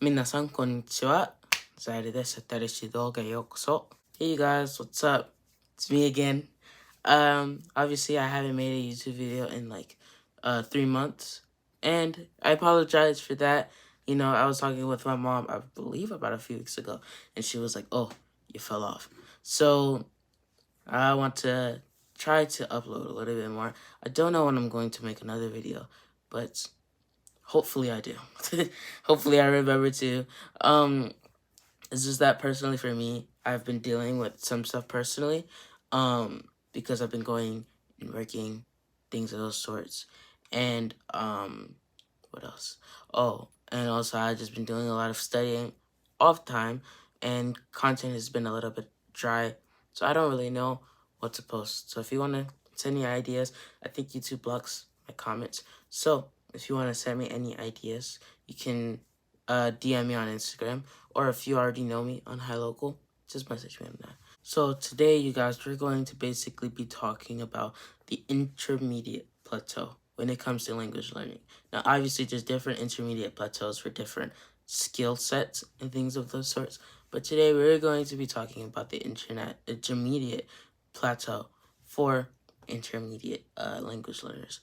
Minasan konnichiwa. Zaire desu. Tarishi doga yokoso. Hey you guys, what's up? It's me again. Obviously I haven't made a YouTube video in like 3 months. And I apologize for that. You know, I was talking with my mom, I believe about a few weeks ago, and she was like, "Oh, you fell off." So I want to try to upload a little bit more. I don't know when I'm going to make another video, but hopefully I do. Hopefully I remember to. It's just that personally for me, I've been dealing with some stuff personally, because I've been going and working, things of those sorts. And what else? Oh, and also I've just been doing a lot of studying off time, and content has been a little bit dry, so I don't really know what to post. So if you want to send me ideas, I think YouTube blocks my comments. So if you want to send me any ideas, you can DM me on Instagram, or if you already know me on HiLocal, just message me on that. So today, you guys, we're going to basically be talking about the intermediate plateau when it comes to language learning. Now, obviously, there's different intermediate plateaus for different skill sets and things of those sorts. But today, we're going to be talking about the intermediate plateau for intermediate language learners.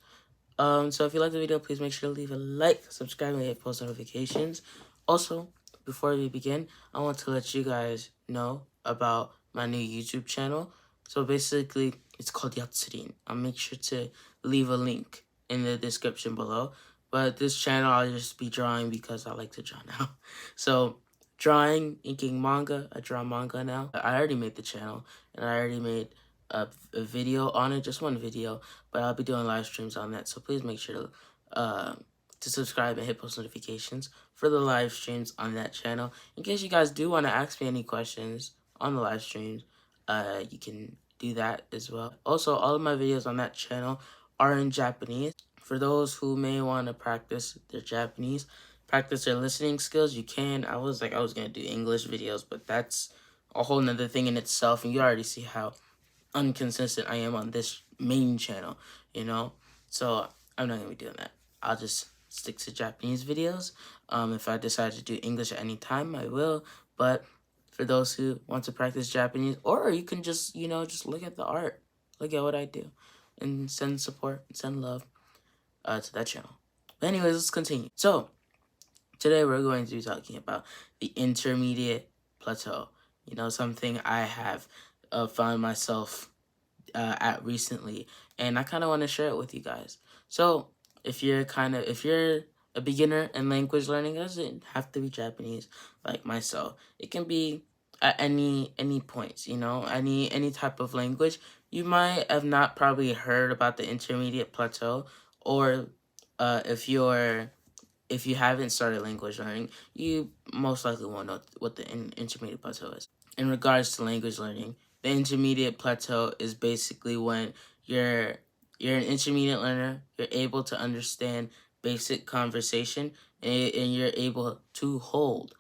So if you like the video, please make sure to leave a like, subscribe, and hit post notifications. Also, before we begin, I want to let you guys know about my new YouTube channel. So basically, it's called Yatsurin. I'll make sure to leave a link in the description below. But this channel, I'll just be drawing because I like to draw now. So drawing, inking manga, I draw manga now. I already made the channel, and I already made a video on it, just one video, but I'll be doing live streams on that, so please make sure to subscribe and hit post notifications for the live streams on that channel. In case you guys do want to ask me any questions on the live streams, you can do that as well. Also, all of my videos on that channel are in Japanese. For those who may want to practice their Japanese, practice their listening skills, you can. I was gonna do English videos, but that's a whole nother thing in itself, and you already see how inconsistent I am on this main channel, you know? So I'm not gonna be doing that. I'll just stick to Japanese videos. If I decide to do English at any time, I will. But for those who want to practice Japanese, or you can just, you know, just look at the art, look at what I do, and send support, send love to that channel. But anyways, let's continue. So today we're going to be talking about the intermediate plateau. You know, something I have found myself at recently, and I kind of want to share it with you guys. So if you're a beginner in language learning, it doesn't have to be Japanese like myself. It can be at any points, you know, any type of language. You might have not probably heard about the intermediate plateau, or if you haven't started language learning, you most likely won't know what the intermediate plateau is. In regards to language learning, the intermediate plateau is basically when you're an intermediate learner, you're able to understand basic conversation, and you're able to hold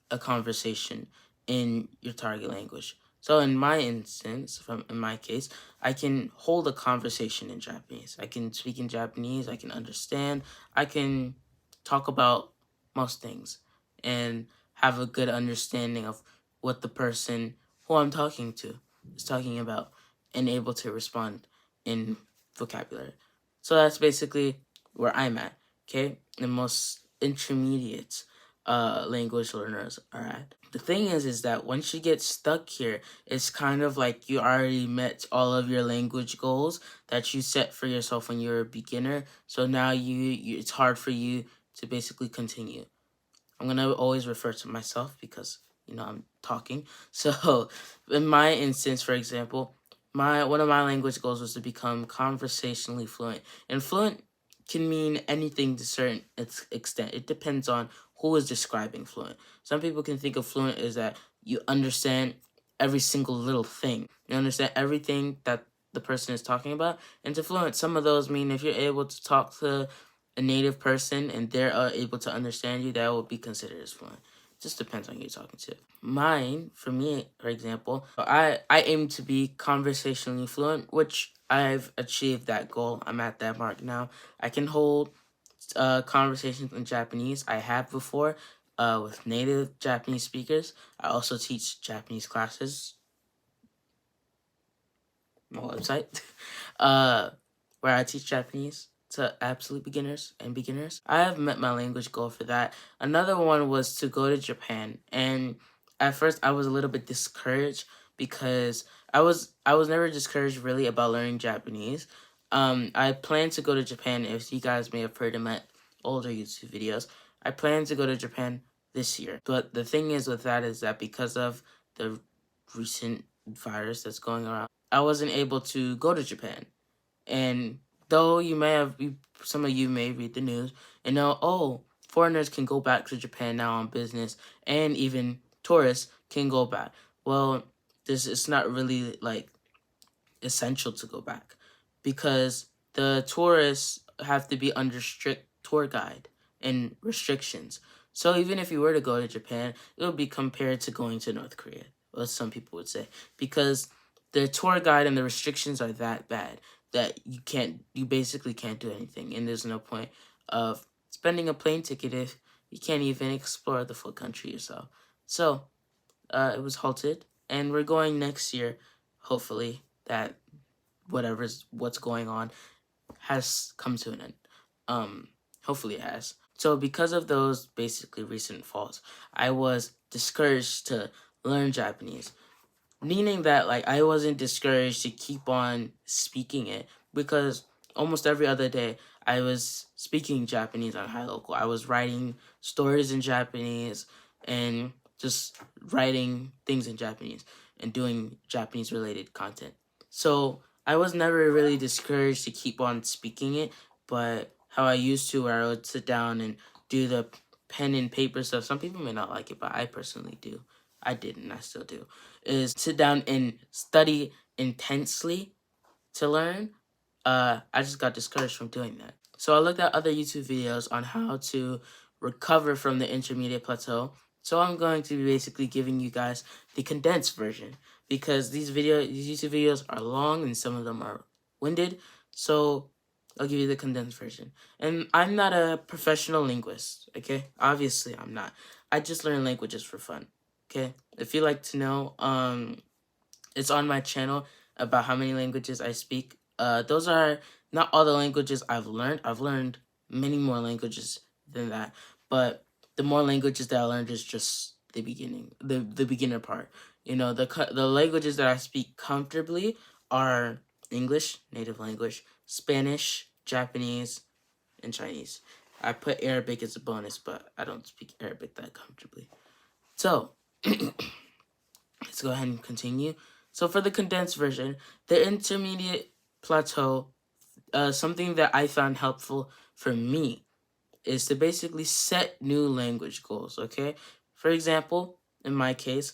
a conversation in your target language. So in my instance, in my case, I can hold a conversation in Japanese. I can speak in Japanese, I can understand, I can talk about most things and have a good understanding of what the person who I'm talking to is talking about, and able to respond in vocabulary. So that's basically where I'm at, okay? And most intermediate language learners are at. The thing is that once you get stuck here, it's kind of like you already met all of your language goals that you set for yourself when you were a beginner. So now it's hard for you to basically continue. I'm gonna always refer to myself because, you know, I'm talking. So in my instance, for example, one of my language goals was to become conversationally fluent. And fluent can mean anything to a certain extent. It depends on who is describing fluent. Some people can think of fluent as that you understand every single little thing. You understand everything that the person is talking about. And to fluent, some of those mean if you're able to talk to a native person and they're able to understand you, that will be considered as fluent. Just depends on who you're talking to. Mine, for me, for example, I aim to be conversationally fluent, which I've achieved that goal. I'm at that mark now. I can hold conversations in Japanese. I have before, with native Japanese speakers. I also teach Japanese classes, my website, where I teach Japanese to absolute beginners and beginners. I have met my language goal for that. Another one was to go to Japan, and at first I was a little bit discouraged because I was never discouraged really about learning Japanese. I plan to go to Japan. If you guys may have heard in my older YouTube videos, I plan to go to Japan this year. But the thing is with that is that because of the recent virus that's going around, I wasn't able to go to Japan. And though some of you may read the news and know, oh, foreigners can go back to Japan now on business, and even tourists can go back. Well, this is not really like essential to go back because the tourists have to be under strict tour guide and restrictions. So even if you were to go to Japan, it would be compared to going to North Korea, as some people would say, because the tour guide and the restrictions are that bad that you basically can't do anything, and there's no point of spending a plane ticket if you can't even explore the full country yourself. So it was halted, and we're going next year, hopefully, that what's going on has come to an end. Hopefully it has. So because of those basically recent faults, I was discouraged to learn Japanese. Meaning that like I wasn't discouraged to keep on speaking it because almost every other day I was speaking Japanese on High Local. I was writing stories in Japanese and just writing things in Japanese and doing Japanese related content. So I was never really discouraged to keep on speaking it, but how I used to, where I would sit down and do the pen and paper stuff. Some people may not like it, but I personally do. I didn't, I still do, is sit down and study intensely to learn. I just got discouraged from doing that. So I looked at other YouTube videos on how to recover from the intermediate plateau. So I'm going to be basically giving you guys the condensed version because these YouTube videos are long and some of them are winded. So I'll give you the condensed version. And I'm not a professional linguist, okay? Obviously, I'm not. I just learn languages for fun, okay? If you like to know, it's on my channel about how many languages I speak. Those are not all the languages I've learned. I've learned many more languages than that. But the more languages that I learned is just the beginning, the beginner part. You know, the languages that I speak comfortably are English, native language, Spanish, Japanese, and Chinese. I put Arabic as a bonus, but I don't speak Arabic that comfortably. So, let's go ahead and continue. So for the condensed version, the intermediate plateau, something that I found helpful for me is to basically set new language goals, okay? For example, in my case,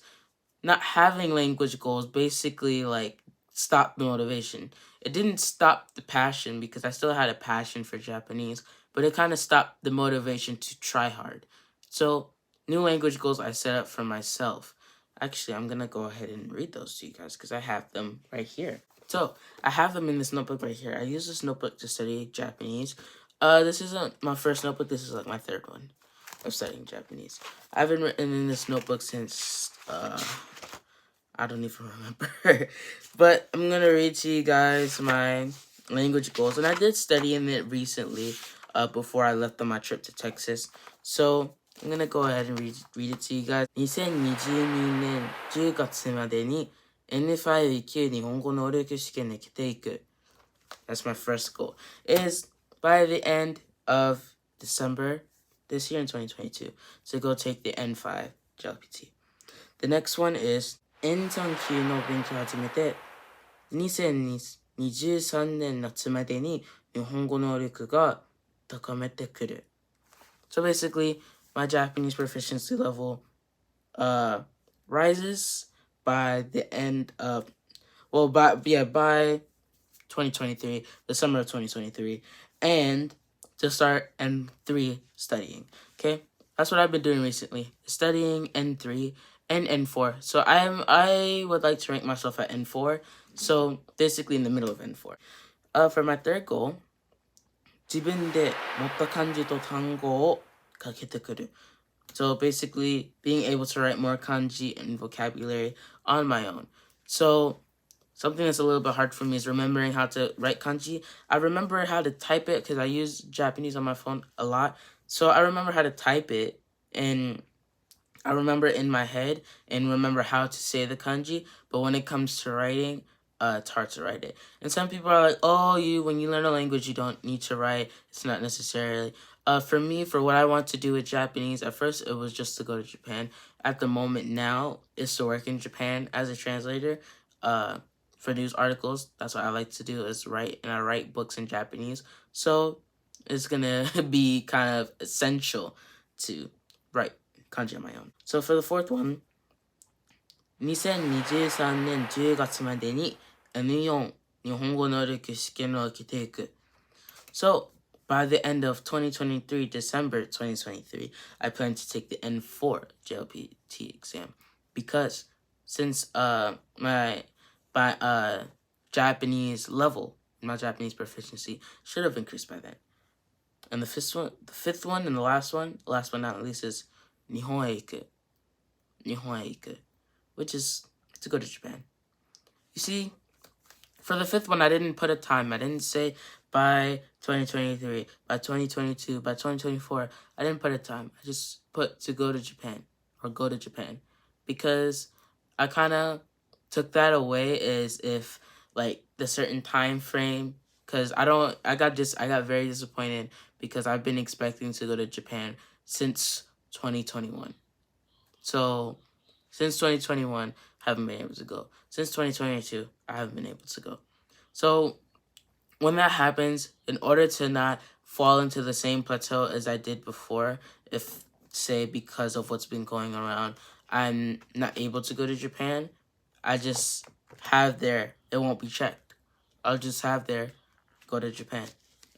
not having language goals basically like stopped the motivation. It didn't stop the passion because I still had a passion for Japanese, but it kind of stopped the motivation to try hard. So new language goals I set up for myself. Actually, I'm gonna go ahead and read those to you guys because I have them right here. So I have them in this notebook right here. I use this notebook to study Japanese. This isn't my first notebook. This is like my third one of studying Japanese. I've been written in this notebook since I don't even remember. But I'm gonna read to you guys my language goals, and I did study in it recently before I left on my trip to Texas. So I'm gonna go ahead and read it to you guys. 2022年10月までに N5 級日本語能力試験に来ていく. That's my first goal. Is by the end of December this year in 2022 to go take the N5 JLPT. The next one is N3 級の勉強を始めて2023年夏までに日本語能力が高めてくる. So basically, my Japanese proficiency level rises by the end of, by 2023, the summer of 2023, and to start N3 studying. Okay, that's what I've been doing recently, studying N3 and N4. So I would like to rank myself at N4. So basically in the middle of N4. For my third goal, 自分で持った漢字と単語を書けてくる. So basically, being able to write more kanji and vocabulary on my own. So something that's a little bit hard for me is remembering how to write kanji. I remember how to type it because I use Japanese on my phone a lot. So I remember how to type it, and I remember it in my head and remember how to say the kanji. But when it comes to writing, it's hard to write it. And some people are like, oh, when you learn a language, you don't need to write. It's not necessarily. For me, for what I want to do with Japanese, at first it was just to go to Japan. At the moment now, is to work in Japan as a translator. For news articles, that's what I like to do, is write, and I write books in Japanese. So it's gonna be kind of essential to write kanji on my own. So for the fourth one, 2023年10月までに N4 日本語能力試験を受けていく. So by the end of 2023, December 2023, I plan to take the N4 JLPT exam because since my Japanese level, my Japanese proficiency should have increased by then. And the fifth one, and the last but not least, is Nihon e iku, which is to go to Japan. You see, for the fifth one, I didn't put a time. I didn't say by 2023, by 2022, by 2024. I didn't put a time. I just put to go to Japan, or go to Japan, because I kind of took that away as if like the certain time frame, because I got very disappointed because I've been expecting to go to Japan since 2021. So since 2021, I haven't been able to go. Since 2022, I haven't been able to go. So when that happens, in order to not fall into the same plateau as I did before, if, say, because of what's been going around, I'm not able to go to Japan, I just have there, it won't be checked. I'll just have there, go to Japan.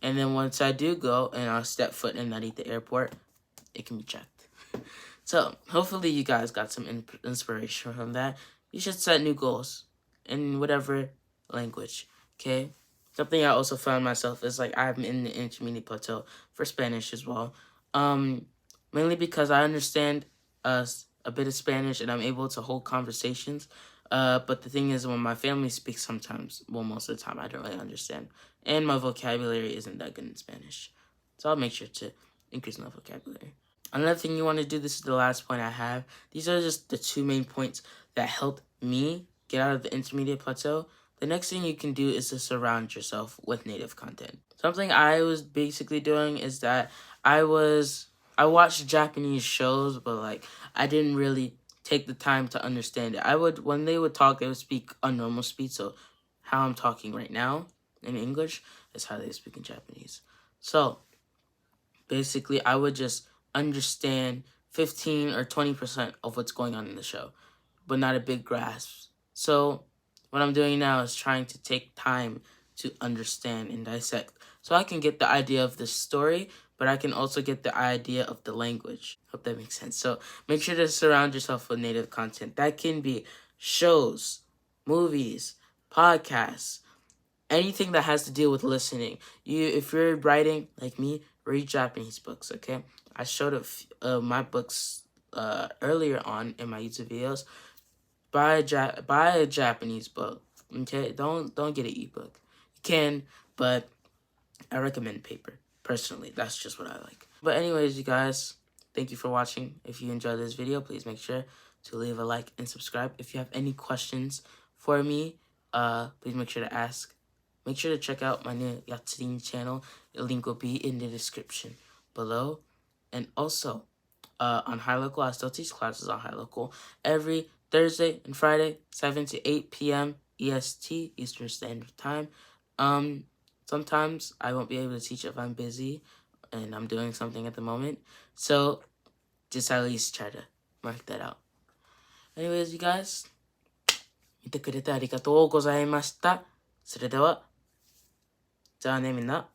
And then once I do go and I'll step foot in Narita Airport, it can be checked. So hopefully you guys got some inspiration from that. You should set new goals in whatever language, okay? Something I also found myself is like I'm in the intermediate plateau for Spanish as well. Mainly because I understand a bit of Spanish and I'm able to hold conversations. But the thing is, when my family speaks sometimes, well, most of the time, I don't really understand. And my vocabulary isn't that good in Spanish. So I'll make sure to increase my vocabulary. Another thing you want to do, this is the last point I have. These are just the two main points that helped me get out of the intermediate plateau. The next thing you can do is to surround yourself with native content. Something I was basically doing is that I watched Japanese shows, but like I didn't really take the time to understand it. When they would talk, they would speak on normal speed. So how I'm talking right now in English is how they speak in Japanese. So basically, I would just understand 15 or 20% of what's going on in the show, but not a big grasp. So what I'm doing now is trying to take time to understand and dissect, so I can get the idea of the story, but I can also get the idea of the language. Hope that makes sense. So make sure to surround yourself with native content. That can be shows, movies, podcasts, anything that has to deal with listening. If you're writing like me, read Japanese books, okay? I showed my books earlier on in my YouTube videos. Buy a Japanese book, okay? Don't get an ebook. You can, but I recommend paper. Personally, that's just what I like. But anyways, you guys, thank you for watching. If you enjoyed this video, please make sure to leave a like and subscribe. If you have any questions for me, please make sure to ask. Make sure to check out my new Yatsurin channel. The link will be in the description below. And also, on High Local, I still teach classes on High Local every Thursday and Friday, 7 to 8 p.m. EST, Eastern Standard Time. Sometimes I won't be able to teach if I'm busy and I'm doing something at the moment. So just at least try to mark that out. Anyways, you guys, 見てくれてありがとうございました。それでは、じゃあねみんな。